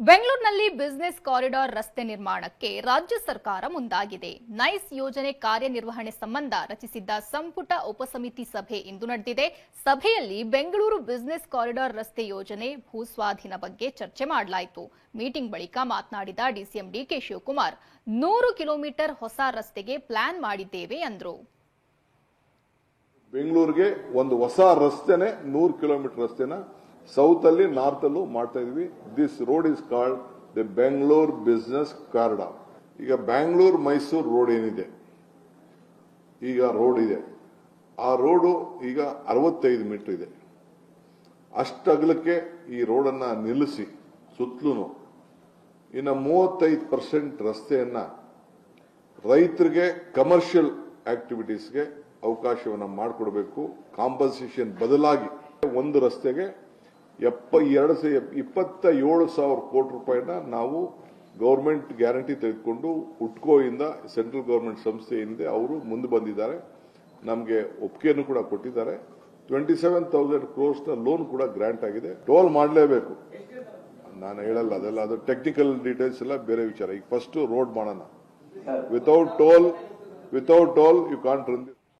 ಬೆಂಗಳೂರಿನಲ್ಲಿ business corridor ರಸ್ತೆ ನಿರ್ಮಾಣಕ್ಕೆ ರಾಜ್ಯ ಸರ್ಕಾರ ಮುಂದಾಗಿದೆ. ನೈಸ್ ಯೋಜನೆ ಕಾರ್ಯನಿರ್ವಹಣೆ ಸಂಬಂಧ ರಚಿಸಿದ್ದ ಸಂಪುಟ ಉಪಸಮಿತಿ ಸಭೆ ಇಂದು ನಡೆದಿದೆ. ಸಭೆಯಲ್ಲಿ ಬೆಂಗಳೂರು ಬಿಸಿನೆಸ್ ಕಾರಿಡಾರ್ ರಸ್ತೆ ಯೋಜನೆ ಭೂಸ್ವಾಧೀನ ಬಗ್ಗೆ ಚರ್ಚೆ ಮಾಡಲಾಯಿತು. ಮೀಟಿಂಗ್ ಬಳಿಕ ಮಾತನಾಡಿದ ಡಿಸಿಎಂ ಡಿಕೆ ಶಿವಕುಮಾರ್ 100 ಕಿಲೋಮೀಟರ್ ಹೊಸ ರಸ್ತೆಗೆ ಪ್ಲಾನ್ ಮಾಡಿದ್ದೇವೆ ಎಂದರು. ಬೆಂಗಳೂರಿಗೆ ಒಂದು ಹೊಸ ರಸ್ತೆನೆ 100 ಕಿಲೋಮೀಟರ್ ರಸ್ತೆನ ಸೌತ್ ಅಲ್ಲಿ ನಾರ್ತ್ ಅಲ್ಲೂ ಮಾಡ್ತಾ ಇದೀವಿ. This road is called the Bengaluru business corridor. ಈಗ ಬ್ಯಾಂಗ್ಳೂರ್ ಮೈಸೂರು ರೋಡ್ ಏನಿದೆ, ಈಗ ರೋಡ್ ಇದೆ, ಆ ರೋಡು ಈಗ 65 ಮೀಟರ್ ಇದೆ. ಅಷ್ಟಗಲಕ್ಕೆ ಈ ರೋಡನ್ನ ನಿಲ್ಲಿಸಿ ಸುತ್ತಲೂ ಇನ್ನು 35% ರಸ್ತೆಯನ್ನ ರೈತರಿಗೆ ಕಮರ್ಷಿಯಲ್ ಆಕ್ಟಿವಿಟೀಸ್ಗೆ ಅವಕಾಶವನ್ನ ಮಾಡಿಕೊಡಬೇಕು. ಕಾಂಪನ್ಸೇಷನ್ ಬದಲಾಗಿ ಒಂದು ರಸ್ತೆಗೆ 27,000 ಕೋಟಿ ರೂಪಾಯಿನ ನಾವು ಗವರ್ಮೆಂಟ್ ಗ್ಯಾರಂಟಿ ತೆಗೆದುಕೊಂಡು ಹುಟ್ಕೋಯಿಂದ ಸೆಂಟ್ರಲ್ ಗವರ್ಮೆಂಟ್ ಸಂಸ್ಥೆ ಏನಿದೆ ಅವರು ಮುಂದೆ ಬಂದಿದ್ದಾರೆ. ನಮಗೆ ಒಪ್ಪಿಗೆಯನ್ನು ಕೂಡ ಕೊಟ್ಟಿದ್ದಾರೆ. 27,000 crores ಲೋನ್ ಕೂಡ ಗ್ರಾಂಟ್ ಆಗಿದೆ. ಟೋಲ್ ಮಾಡಲೇಬೇಕು, ನಾನು ಹೇಳಲ್ಲ, ಅದೆಲ್ಲ ಅದು ಟೆಕ್ನಿಕಲ್ ಡೀಟೇಲ್ಸ್ ಎಲ್ಲ ಬೇರೆ ವಿಚಾರ. ಈಗ ಫಸ್ಟ್ ರೋಡ್ ಮಾಡೋಣ. Without toll you can't run.